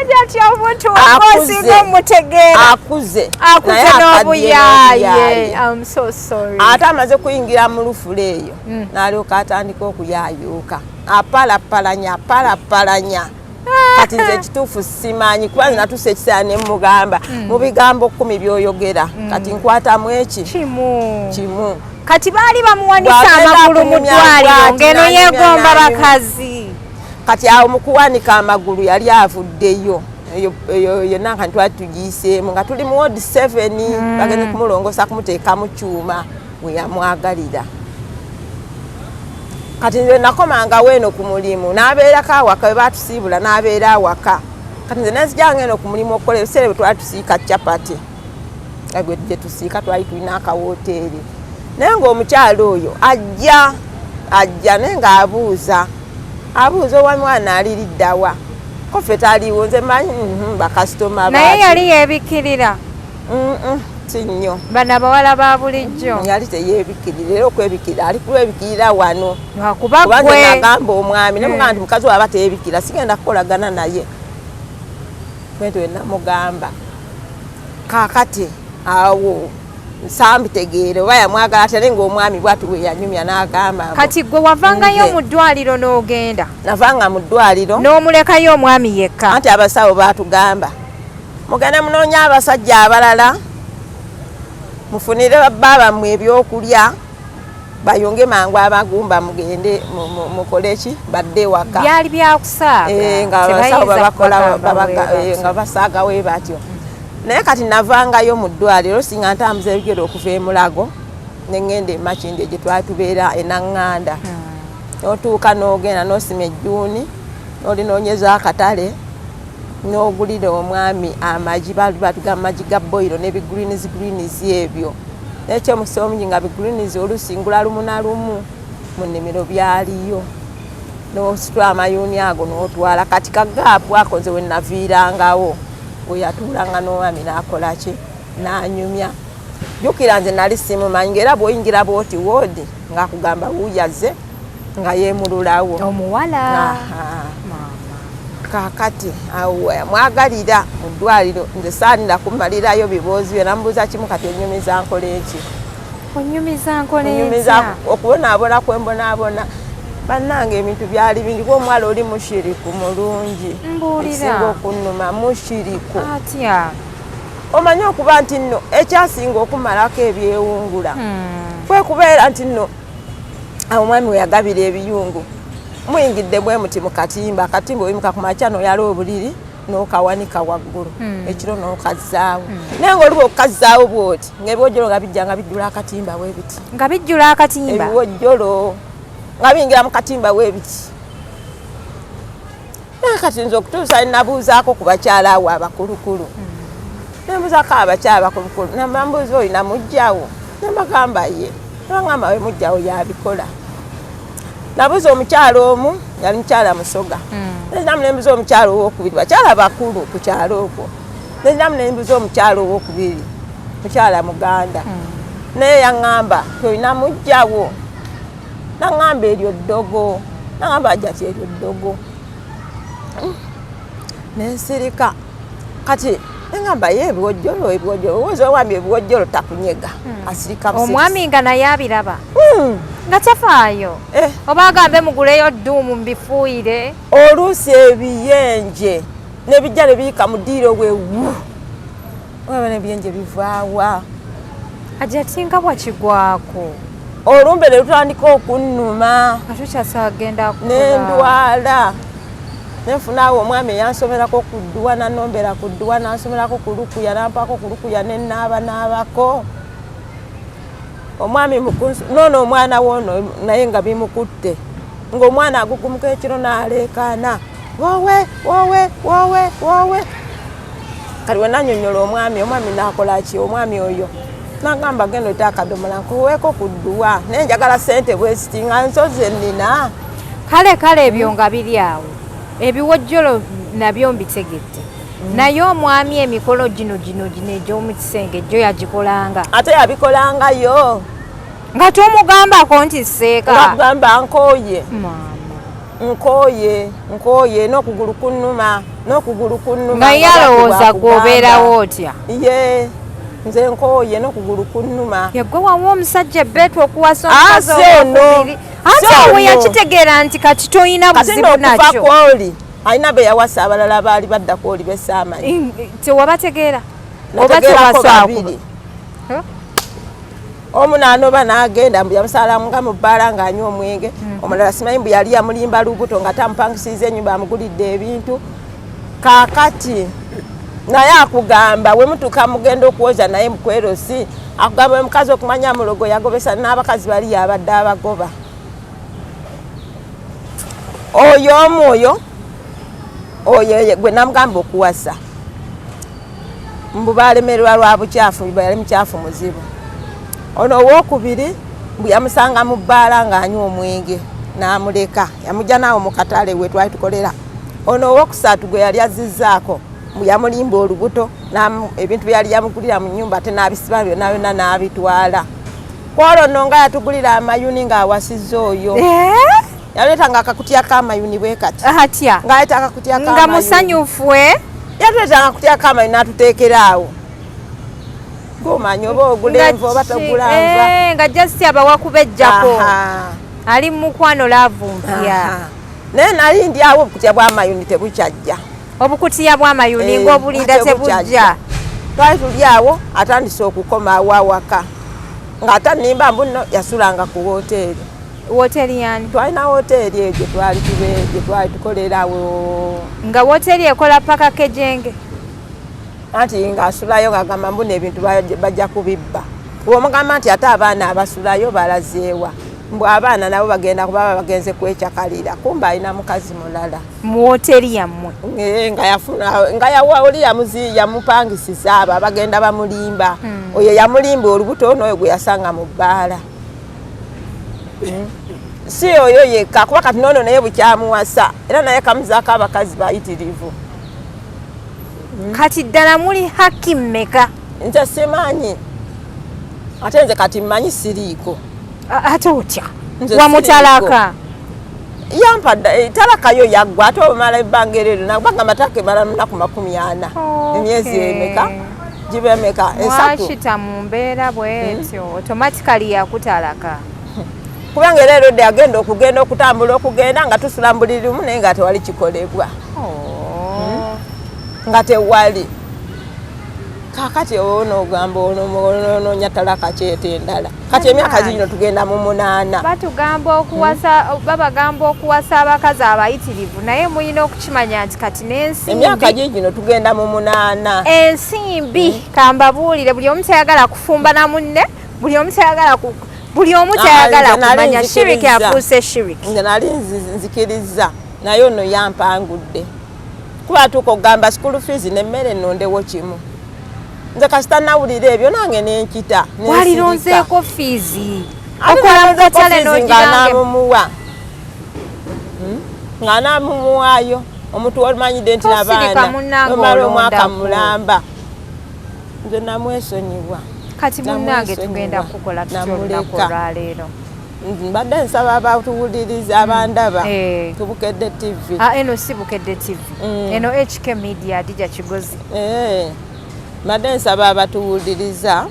ajati omuntu osinga mutegeera akuze n'obuyaaye. I'm so sorry. Ate amaze kuyingira mu lufula eyo n'alyoka atandika okuyaayuuka apalapalanya kati nze ekituufu simanyi kuba natuusa ekiseera ne mugamba mu bigambo 10 by'oyogera kati nkwatamu eki kimu kati baali bamuwanisa amagulu mu ddwaliro ng'eno yeegomba bakazi. Kati awo mu kuwanika amagulu yali avuddeyo yonna nga twali tugiyiseemu nga tuli mu ward 7 bagenze kumulongosa kumuteeka mu kyuma we yamwagalira. Kati nze nakomanga weeno ku mulimu n'abeerako awaka we baatusiibula n'abeera awaka. Kati nze nenzijanga eno ku mulimu okukola ebiseera bwe twali tusiika capati gwe gye tusiika twali tulina akawoteeri naye ng'omukyalo oyo ajja naye ng'abuuza owa mwana aliriddawa kofe taliwo nze manyi bakasitoma naye yali yeebikirira si nnyo bano abawala ba bulijjo yali teyeebikirira era okwebikirira ali kulwebikirira wano lwakuba gwe nagamba omwami ne mugamba nti mukazi waba teyeebikirira sigenda kukolagana naye bwentyo we namugamba kaakati awo sambitegeere oba yamwagala ate ng'omwami bwatu bwe yanyumya n'agamba kati gwe wavangayo mu ddwaliro n'ogenda navanga mu ddwaliro n'omulekayo omwami yekka anti abasawo baatugamba mugende munoonya abasajja abalala mufunire babbaabamwe ebyokulya bayonge mangu abagumba mugende mukole ki badde waka byali byakusaaga nga abasawo babakola nga basaaga we batyo naye kati navangayo mu ddwaliro singa ntambuza ebigere okuva e Mulago ne ngenda e Makindye gye twali tubeera e Naŋŋanda n'otuuka n'ogenda n'osima ejjuuni n'olinoonyeza akatale n'ogulira omwami amagi baali batugamba amagi ga boyiro n'ebigreens ebyo n'ekyomukisa omungi nga bigreens olusingula lumu na lumu mu nnimiro byaliyo n'ositula amayuuni ago n'otwala kati kagaapu ako nze we naviirangawo yatuulanga n'omwami n'akola ki n'anyumya jjukira nze nali simumanyi ng'era bw'oyingira bw'oti woodi ng'akugamba wuuyaze nga yeemululawo omuwala kaakati awo yamwagalira mu ddwaliro nze saalinda kummalirayo biboozi bye namubuuza kimu kati onyumiza nkola eki onyumiza okubonaabona kwe mbonaabona bannange ebintu byali bingi kuba omuwala oli mushiriku mulungi ekisinga okunnuma mushiriku atya omanyi okuba nti nno ekyasinga okumalako ebyewungula kwe kubeera nti nno omwami we yagabira ebiyungu muyingidde bwe muti mu katimba akatimba oyimuka ku makya n'oyala obuliri n'okawanika waggulu ekiro n'okazzaawo naye ng'oliba okukazzaawo bw'oti ng'ebiwojjolo nga bijja nga bijjula akatimba bwe biti nga bijjula akatimba ebiwojjolo nga bingira mu katimba bwe biti naye kati nze okutuusa nabuuzaako ku bakyala awo abakulukulu nembuuzaako abakyala abakulukulu nambuuza oyo namugjawo nembagamba ye nabagamba we mugjawo yabikola nabuuza omukyala omu yali mukyala Musoga neziramu nembuuza omukyala owokubiri bakyala bakulu ku kyalo okwo neziramu nembuuza omukyala owokubiri mukyala Muganda naye yaŋŋamba toyina mugjawo naŋŋamba eryo ddogo naŋŋamba ajati eryo ddogo nensirika kati neŋŋamba ye ebiwojjolo owooza owambi ebiwojjolo takunyega asirika omwami nga naye abiraba nga tafaayo oba agambe muguleyo dduumu mbifuuyire oluusi ebiyenje nebijja nebiyika mu ddiiro bwewu olaba nebiyenje bivaawa ajatinga bwakigwako olumbe ne lutandika okunnuma katukyasagenda nendwala nenfunaawo omwami eyansomerako ku dduwa nanombera ku dduwa nansomerako ku lukuya nampako ku lukuya nenaabanaabako omwami noono omwana woono naye nga bimukutte ng'omwana agugumuka ekiro n'aleekaana woowe woowe woowe woowe kati we nanyonyola omwami n'akola ki omwami oyo nagamba genda ota akadomola nkuweeko ku dduwa naye njagala ssente bwesiti nga nsozi ennina. Kale ebyo nga biri awo ebiwojjolo nabyo mbitegedde naye omwami emikolo gino egy'omu kisenge gyo yagikolanga ate yabikolangayo nga tomugambako nti seeka agamba nkooye n'okugulu kunnuma nga yalowooza gwobeerawo otya ye nze nkooye n'okugulu kunnuma yegwe wawa omusajja ebbeetu okuwasa omukazi owokubiri ate awe yakitegeera nti kati toyina buzibu nakyo kwoli alina be yawasa abalala baali badda kwoli besamanyi tewabategeera oba tewasaakuba omu n'anoba n'agenda mbu yamusalamu nga mu bbaala ng'anywa omwenge omulala simanyi mbu yali yamulimba lubuto nga tamupangisiza ennyumba amugulidde ebintu kaakati naye akugamba we mutuuka mugenda okuwoza naye mukwerosi akugamba omukazi okumanya mulogo yagobesa n'abakazi bali yabadde abagoba oyo gwe namugamba okuwasa mbu balemererwa lwa bukyafu mbu yali mukyafu muzibu ono owookubiri mbu yamusanga mu bbaala ng'anywa omwenge n'amuleka yamujja naawe mu katale we twali tukolera ono owookusatu gwe yali azizzaako mbu yamulimba olubuto ebintu byali yamugulira mu nnyumba ate n'abisiba byonna byonna n'abitwala kwolwo nno nga yatugulira amayuni ng'awasizza oyo yaleetanga akakutya k'amayuni bwe kati atya ng'aleeta akakutya nga musanyufu we yatuleetanga akakutya k'amayuni n'atuteekera awo ng'omanyi oba ogula enva oba togula nva nga jasiti abawakubejjako ali mu mukwano laavu mpya naye nali ndi awo obukutya bw'amayuni tebukyajja obukutiya bw'amayuni ng'obulinda tebujja twali tuli awo atandise okukoma awo awaka ng'ate nimba mbuno yasulanga ku woteeri yani twalina woteeri egyo twali tukolerawo nga woteeri ekola paka kejenge anti ng'asulayo ng'agamba mbuno ebintu bajja kubibba bw'omugamba nti ate abaana abasulayo balazeewa mbu abaana nabo bagenda kuba bagenze kwecakalira kumba alina mukazi mulala mu woteeri yammwe nga yawuli yamupangisiza abo abagenda bamulimba oyo yamulimba olubuto n'oyo gwe yasanga mu bbaala si oyo yekka kuba kati noono naye bukyamuwasa era naye kamuzaako abakazi bayitirivu kati ddala muli haki mmeka nze simanyi ate nze kati mmanyi siriiko ate otya wamutalaka yampa talaka yo yaggwa ate omala ebbanga erero nabanga mataka emala lunaku 40 emyezi emeka giba emeka esatu mwakita mu mbeera bwetyo automatically yakutalaka kubanga era erode agenda okutambula okugenda nga tusula mbuliri lumu naye nga tewali kikolebwa nga tewali kakati onogamba ononya talaka kyete endala kati emyaka gino tugenda mu 8 babagamba okuwasa abakazi abayitirivu naye muyina okukimanya nti kati n'ensimbi emyaka gino tugenda mu 8 ensimbi kambabuulire buli omu tayagala kufumba na munne buli omu tayagala kumanya shiriki afuuse shiriki nze nali nzikiriza naye ono yampangudde kuba tukogamba school fees n'emmere nnondewo kimu nze kasita nawulira ebyo nange nenkita walironzeeko fiizi okola mu katale n'ogiranganaamumuwa ng'anaamumuwaayo omuntu olumanyidde nti abaana omala omwaka mulamba nze namwesonyiwa kati munnange tugenda kukola tutolunaku olwaleero mbadde nsaba abatuwuliriza abandaba tubukedde TV eno si bukedde TV eno HK Media Adija Kigozi mbadde nsaba abatuwuliriza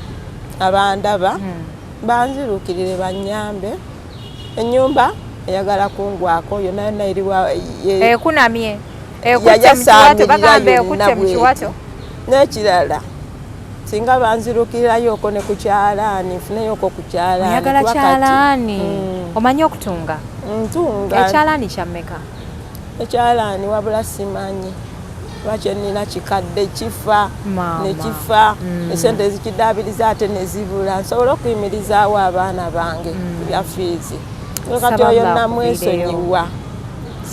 abandaba banzirukirire banyambe ennyumba eyagala kungwako yonna yonna eriwa ekunamye ekutte mu kiwato bagamba ekutte mu kiwato n'ekirala singa banzirukirayoko ne ku kyalaani nfuneyoko ku kyalaani oyagala kyalaani omanyi okutunga ntunga ekyalaani kyammeka ekyalaani wabula simanyi lwakyennina kikadde kifa nekifa esente ezikidaabiriza ate nezibula nsobola okuyimirizaawo abaana bange bya fiizi kati oyo namwesonyiwa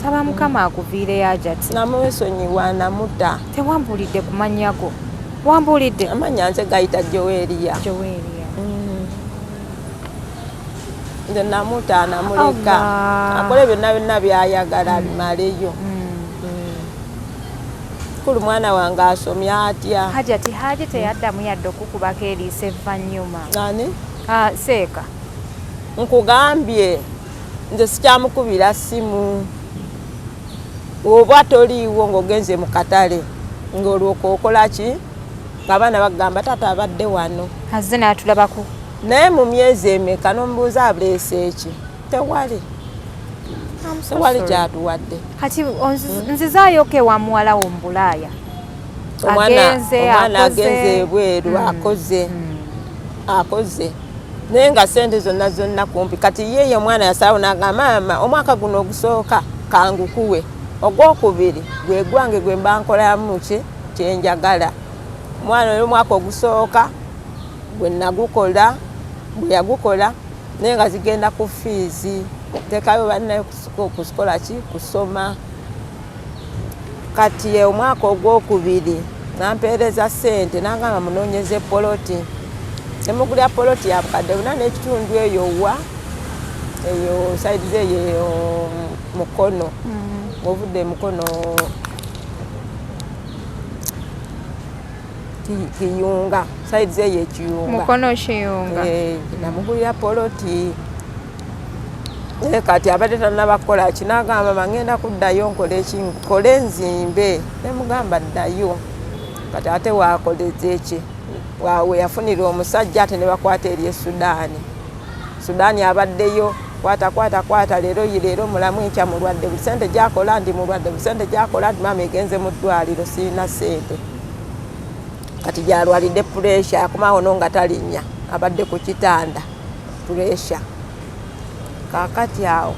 saba mukama akuviireyo ajati namwesonyiwa namuta tewambulidde kumanyako Wambulidde amanya nze gayita Joelia. Nze namuta namuleka akole byonna byayagala abimaleyo. Kulu mwana wange asomye atya. Haji teyaddamu yadde okukubako eriisa evvannyuma. Ani? Seeka. Nkugambye nze sikyamukubira ssimu. Oba toliiwo ng'ogenze mu katale ng'olwoka okola ki? Abaana bagamba taata abadde wano. Azze n'atulabako. Naye mu myezi emeka n'omubuuza abuleese eki? Tewali. Tewali kyatuwadde. Kati nzizaayoke wa muwala wo mu Bulaaya. Omwana agenze ebweru akoze. Naye nga ssente zonna kumpi. Kati ye omwana yasalawo n'agamba maama omwaka guno ogusooka kangukuwe. Ogwokubiri gwe gwange gwe mba nkolamu kyenjagala. Omwana oyo omwaka ogusooka gwe nagukola bwe yagukola naye nga zigenda ku fiizi. Tekayo bannayo kusikola ki kusoma. Kati omwaka ogwokubiri nampeereza ssente n'agamba munoonyeze poloti. Nemugulira poloti ya bukadde buna n'ekitundu eyo wa eyo sayidi eyo Mukono. Ovudde Mukono Kiyunga sayidi eyo Kiyunga. Mukono Kiyunga. Namugulira poloti. Kati abadde tannabakola kinagamba bangenda kuddayo nkole nzimbe. Nemugamba ddayo. Kati ate waakoleze eki waawe yafunira omusajja ate ne bakwata eri Sudaani. Sudaani abaddeyo kwata leero mulamu enkya mulwadde buli ssente gyakola ndi mulwadde buli ssente gyakola ndi maama egenze mu ddwaliro sirina ssente. Kati gyalwalidde puresha akomawo no nga talinnya abadde ku kitanda puresha. Kakati awo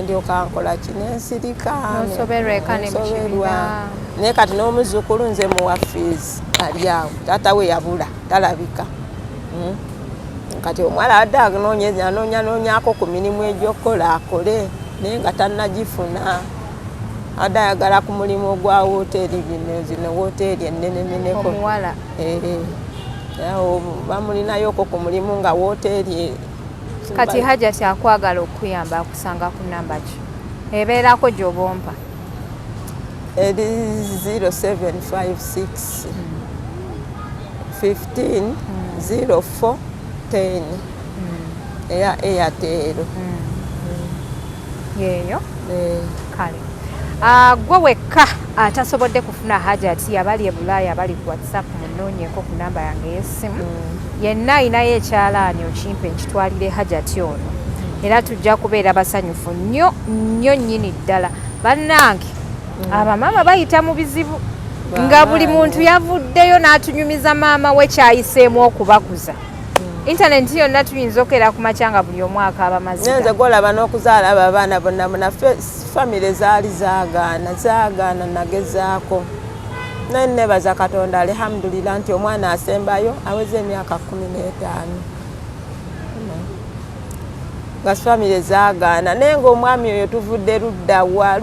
ndyoka nkola kinensirika nosoberweka nemukibiina. Naye kati n'omuzzukulu nze muwa fiizi ali awo taata we yabula talabika. Kati omwala adde anoonyako ku mirimu egy'okukola akole naye nga tannagifuna. Adde ayagala ku mulimu ogwa woteeri zino woteeri ennenemeneko. Omuwala. Bamulinayoko ku mulimu nga woteeri. Kati Hajati akwagala okuyamba akusanga ku namba ki? Ebeerako gy'obompa. Eri 0756 15 04 10 eya Airtel. Yeeyo. Kale. Gwe wekka atasobodde kufuna Hajati abali e Bulaaya abali ku WhatsApp munoonyeeko ku namba yange y'essimu. Yenna ayinayo ekyalaani okimpe nkitwalire Hajati ono. Era tujja kubeera basanyufu nnyo nnyini ddala. Bannange abamaama bayita mu bizibu nga buli muntu yavuddeyo n'atunyumiza maama we kyayiseemu okubakuza. Intaneti yonna tuyinza okera ku makya nga buli omwaka abamaziga. Nze golaba n'okuzaala abo abaana bonna famire zaali zaagaana nagezaako. Naye nebaza Katonda alhamdulillah nti omwana asembayo aweze emyaka 15. Nga famire zaagaana naye ng'omwami oyo tuvudde ludda wa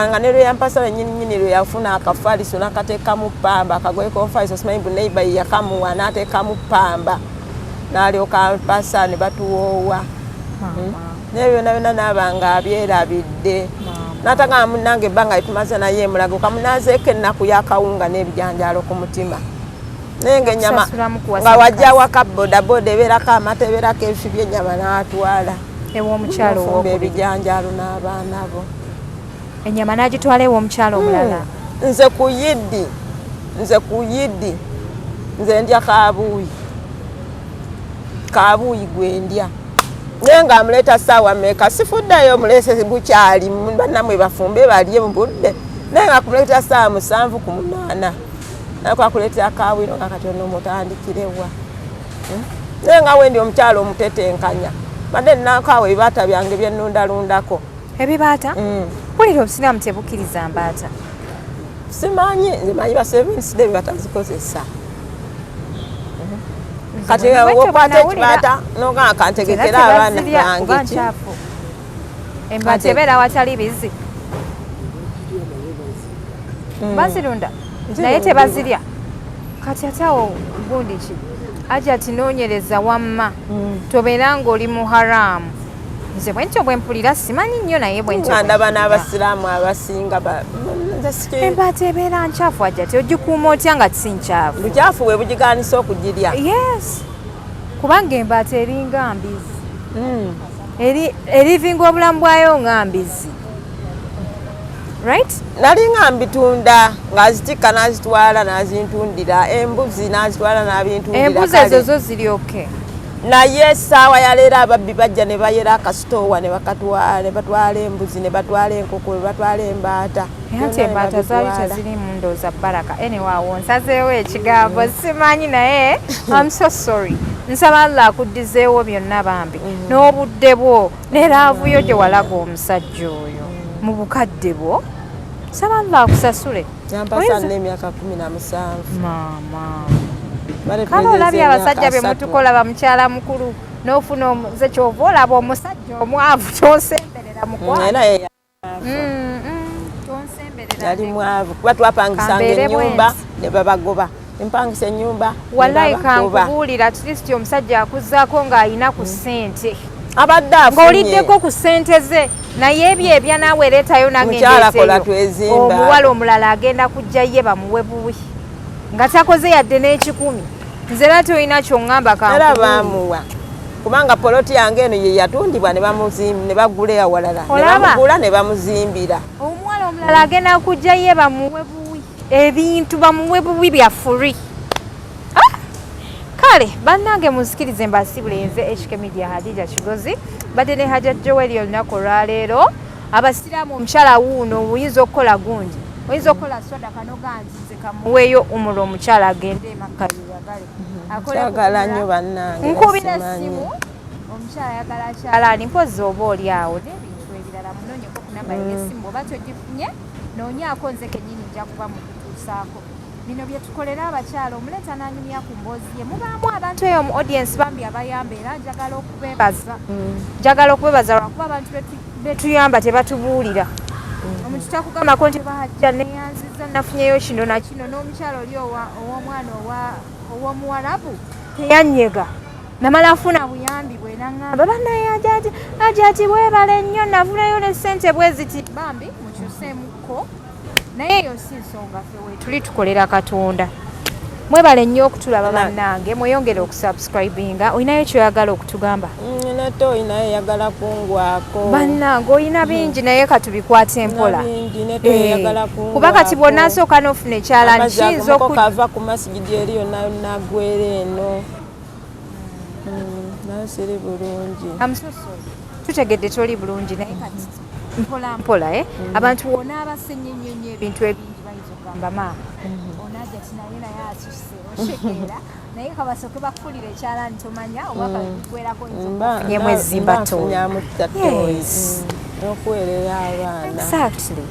nga ne lwe yampasa nnyini lwe yafuna akafaliso n'akateekamu ppamba akagoye konfaliso simanyi buneiba yakamuwa n'ateekamu ppamba. N'alyoka mpasa ne batuwoowa. Naye byonna n'abanga abyerabidde. N'atagamba munnange ebbanga litumaze naye emulago kamunaazeeko ennaku y'akawunga n'ebijanjaalo ku mutima. Naye ng'ennyama nga wajja waka bodaboda ebeerako amata ebeerako ebifi by'ennyama n'atwala. Ew'omukyalo ow'okubiri. Ebijanjaalo n'abaana bo. Ennyama n'agitwala ew'omukyalo omulala. Nze ku yiddi. Nze ndya kabuuyi gwendya. Naye nga amuleeta ssaawa mmeka sifuddayo muleese bukyali bannamwe bafumbe balye mu budde. Naye nga akuleeta ssaawa 7:08. Naye kwakuleetera kaabwino nga kati ono mutandikirewa. Naye nga wendi omukyalo omutetenkanya. Badde nnakaawo ebibaata byange bye nnundalundako. Ebibaata? Mpulira obusiraamu tebukkiriza mbaata. Simanyi, nzimanyi basebensidde ebibaata zikozesa. Kati wokwata ekibaata n'ogamba kantegekera abaana bange. Embaata ebeera awatali bizzi. Bazirunda naye tebazirya. kati atawo gundi ki aja tinoonyereza wamma tobeera ng'oli mu haramu nze bwentyo bwe mpulira simanyi nnyo naye bwentyo ndaba n'abasiraamu abasinga embaata ebeera nkyafu ajja ogikuuma otya nga si nkyafu bukyafu bwe bugigaanisa okugirya yes kubanga embaata eringa mbizi erivinga obulamu bwayo nga mbizi right nali nga mbitunda ng'azitikka n'azitwala n'azintundira embuzi n'azitwala n'abintundira embuzi ezo zo ziri oke naye essaawa ya leero ababbi bajja ne bayera akasitoowa ne batwala embuzi ne batwala enkoko ne batwala embaata ate embaata zaali teziri mu ndooza baraka anyway nsazeewo ekigambo simanyi naye I'm so sorry nsaba Allah akuddizeewo byonna bambi n'obudde bwo ne laavuyo gye walaga omusajja oyo mu bukadde bwo nsaba Allah akusasule yampasa n'emyaka 17 maama kale olabye abasajja be mutukola bamukyala mukulu n'ofuna nze kyova olaba omusajja omwavu tonsemberera mukwayali mwavu kuba twapangisanga ennyumba ne babagoba empangisa ennyumba wallahi kankubuulira at least omusajja akuzzaako ng'ayina ku ssente abadde afunye ng'oliddeko ku ssente ze naye ebyo ebya naawe ereetayo nangendeeseyo omuwala omulala agenda kujja ye bamuwe buwi nga takoze yadde n'ekikumi nze era tolina kyoŋŋamba era baamuwa kubanga poloti yange eno ye yatundibwa ne bagula awalala ne bamugula ne bamuzimbira omuwala omulala agenda kujja ye bamuwe buwi ebintu bamuwe buwi bya furi kale bannange muzikirize mbasibule nze HK Media Hadija Kigozi badde ne Hajja Joel olunaku olwaleero abasiraamu omukyala wuuno oyinza okukola gundi oyinza okukola soda kano ganti nze kamuweeyo umulo omukyala agende emakka yagale akola nnyo bannange nkubira essimu omukyala ayagala kyalaani mpozi oba oli awo n'ebintu ebirala munoonyeko ku namba y'essimu oba togifunye noonyaako nze kennyini nja kuba mukutuusaako bino bye tukolera abakyala omuleeta n'anyumya ku mboozi ye mubaamu abantu eyo mu audience bambi abayamba era njagala okubebaza lwakuba abantu betuyamba tebatubuulira omuntu takugambako nti bajja neyanziza nafunyeyo kino nakino n'omukyala oli ow'omwana ow'omuwarabu teyanyega namala afuna buyambi bwe naŋŋamba bannaye ajati bwebale nnyo nafunayo ne ssente bwe ziti bambi mukyuseemukko naye eyo si nsonga ffe weetuli tukolera Katonda mwebale nnyo okutulaba bannange mweyongere okusubscribinga olinayo kyoyagala okutugamba nate olinayo eyagala kungwako bannange olina bingi naye katubikwate empola kuba kati bwonna nsooka n'ofuna ekyalani kiyinza kava ku masigidi eri yonna nagwera eno naye siri bulungi tutegedde toli bulungi naye kati mpola mpola abantu wona abasenyenyonyo ebintu ebingi bayinza okugamba maama onaja tinaye atuse oshekeera naye kabasooke bakufunira ekyalani tomanya omwaka gwerako nyemu ezimba n'okuweerera abaana exactly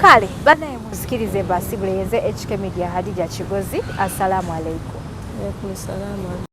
kale bannaye muzikirize mbasibule yenze HK Media Hadija Kigozi assalamu alaikum. Waalaikum salaam.